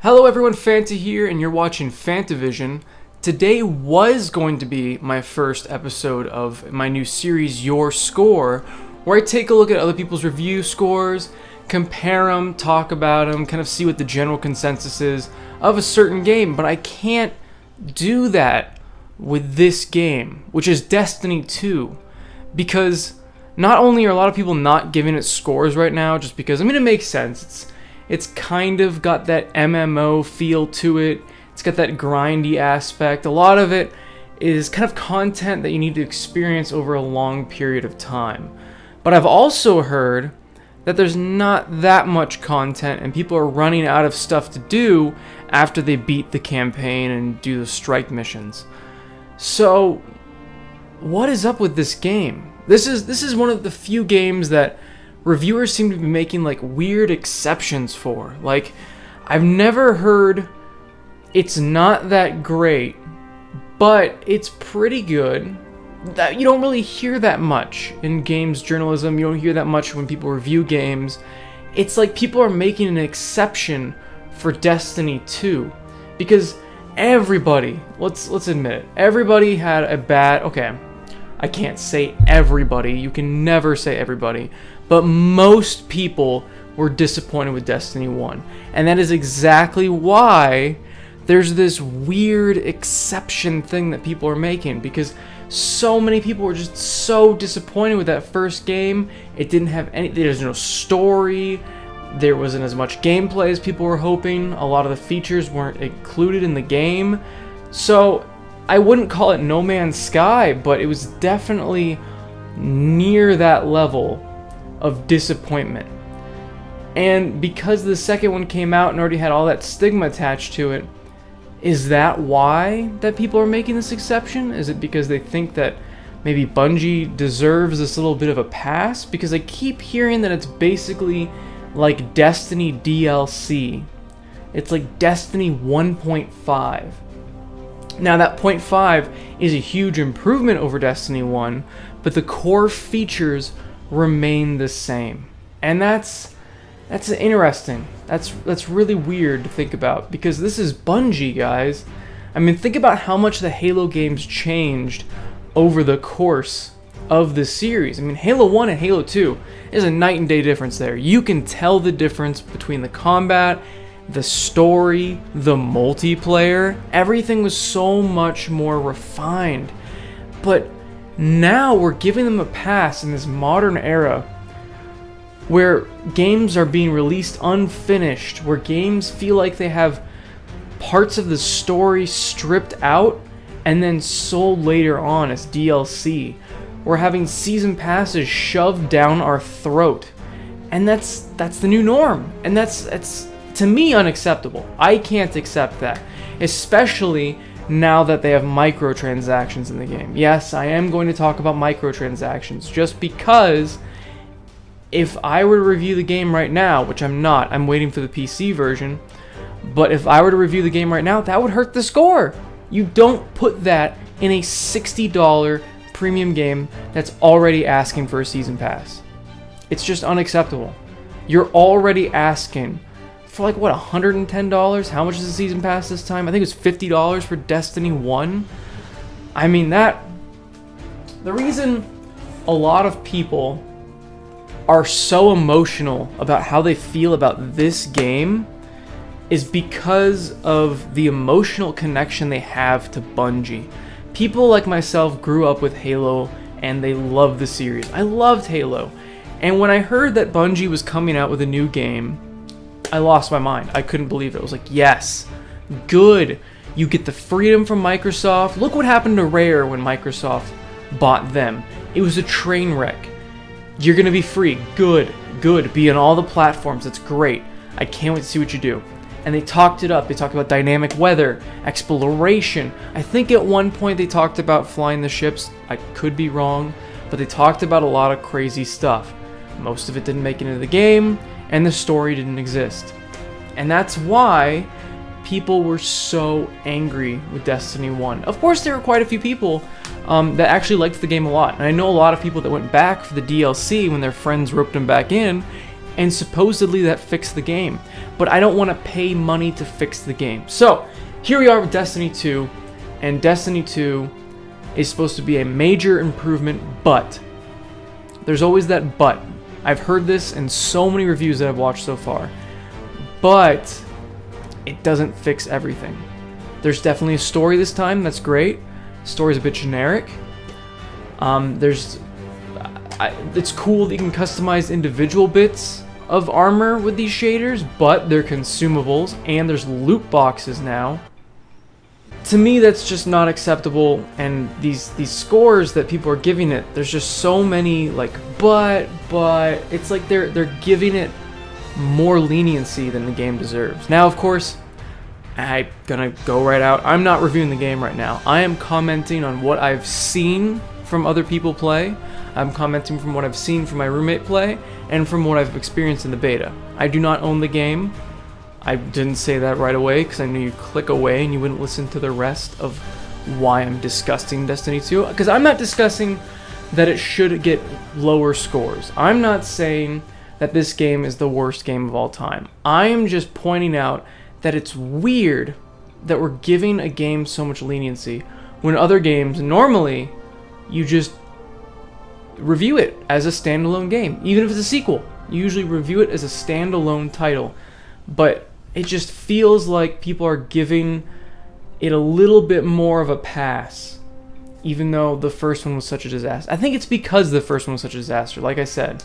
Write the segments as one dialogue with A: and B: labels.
A: Hello everyone, Fanta here, and you're watching FANTAVISION. Today was going to be my first episode of my new series, Your Score, where I take a look at other people's review scores, compare them, talk about them, kind of see what the general consensus is of a certain game, but I can't do that with this game, which is Destiny 2, because not only are a lot of people not giving it scores right now, just because, it makes sense, it's kind of got that MMO feel to it. It's got that grindy aspect. A lot of it is kind of content that you need to experience over a long period of time. But I've also heard that there's not that much content and people are running out of stuff to do after they beat the campaign and do the strike missions. So, what is up with this game? This is one of the few games that reviewers seem to be making like weird exceptions for. Like, I've never heard it's not that great, but it's pretty good. That you don't really hear that much in games journalism. You don't hear that much when people review games. It's like people are making an exception for Destiny 2 because everybody, let's admit it, everybody had a bad, okay, I can't say everybody, you can never say everybody, but most people were disappointed with Destiny 1. And that is exactly why there's this weird exception thing that people are making, because so many people were just so disappointed with that first game. It didn't have any, there's no story, there wasn't as much gameplay as people were hoping, a lot of the features weren't included in the game. So I wouldn't call it No Man's Sky, but it was definitely near that level of disappointment. And because the second one came out and already had all that stigma attached to it, is that why that people are making this exception? Is it because they think that maybe Bungie deserves this little bit of a pass? Because I keep hearing that it's basically like Destiny DLC. It's like Destiny 1.5. Now that 0.5 is a huge improvement over Destiny 1, but the core features remain the same. And that's interesting. That's really weird to think about, because this is Bungie, guys. Think about how much the Halo games changed over the course of the series. Halo 1 and Halo 2 is a night and day difference there. You can tell the difference between the combat, the story, the multiplayer. Everything was so much more refined. But now we're giving them a pass in this modern era where games are being released unfinished, where games feel like they have parts of the story stripped out and then sold later on as DLC. We're having season passes shoved down our throat. And that's the new norm. And that's to me unacceptable. I can't accept that, especially now that they have microtransactions in the game. Yes, I am going to talk about microtransactions just because if I were to review the game right now, which I'm not, I'm waiting for the PC version, but if I were to review the game right now, that would hurt the score. You don't put that in a $60 premium game that's already asking for a season pass. It's just unacceptable. You're already asking for like, what, $110? How much is the season pass this time? I think it was $50 for Destiny 1. The reason a lot of people are so emotional about how they feel about this game is because of the emotional connection they have to Bungie. People like myself grew up with Halo and they love the series. I loved Halo. And when I heard that Bungie was coming out with a new game, I lost my mind. I couldn't believe it. I was like, yes, good. You get the freedom from Microsoft. Look what happened to Rare when Microsoft bought them. It was a train wreck. You're going to be free. Good. Be on all the platforms. That's great. I can't wait to see what you do. And they talked it up. They talked about dynamic weather, exploration. I think at one point they talked about flying the ships. I could be wrong, but they talked about a lot of crazy stuff. Most of it didn't make it into the game, and the story didn't exist. And that's why people were so angry with Destiny 1. Of course, there were quite a few people that actually liked the game a lot. And I know a lot of people that went back for the DLC when their friends roped them back in, and supposedly that fixed the game. but I don't want to pay money to fix the game. So here we are with Destiny 2, and Destiny 2 is supposed to be a major improvement, but there's always that but. I've heard this in so many reviews that I've watched so far, but it doesn't fix everything. There's definitely a story this time, that's great. Story's a bit generic. It's cool that you can customize individual bits of armor with these shaders, but they're consumables, and there's loot boxes now. To me, that's just not acceptable, and these scores that people are giving it, there's just so many like but it's like they're giving it more leniency than the game deserves. Now, of course, I'm gonna go right out. I'm not reviewing the game right now. I am commenting on what I've seen from other people play. I'm commenting from what I've seen from my roommate play, and from what I've experienced in the beta. I do not own the game. I didn't say that right away because I knew you'd click away and you wouldn't listen to the rest of why I'm discussing Destiny 2. Because I'm not discussing that it should get lower scores. I'm not saying that this game is the worst game of all time. I am just pointing out that it's weird that we're giving a game so much leniency when other games, normally, you just review it as a standalone game. Even if it's a sequel, you usually review it as a standalone title. But it just feels like people are giving it a little bit more of a pass, even though the first one was such a disaster. I think it's because the first one was such a disaster, like I said,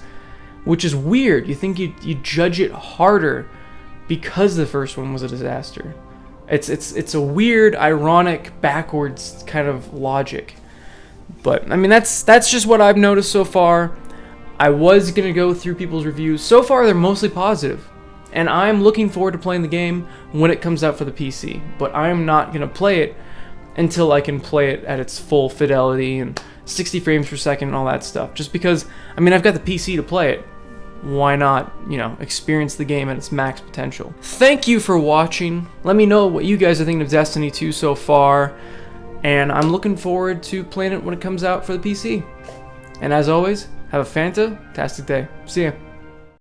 A: which is weird. You think you judge it harder because the first one was a disaster. It's a weird, ironic, backwards kind of logic. But I mean, that's just what I've noticed so far. I was gonna go through people's reviews. So far, they're mostly positive. And I'm looking forward to playing the game when it comes out for the PC. But I'm not going to play it until I can play it at its full fidelity and 60 frames per second and all that stuff. Just because, I mean, I've got the PC to play it. Why not, experience the game at its max potential? Thank you for watching. Let me know what you guys are thinking of Destiny 2 so far. And I'm looking forward to playing it when it comes out for the PC. And as always, have a fantastic day. See ya.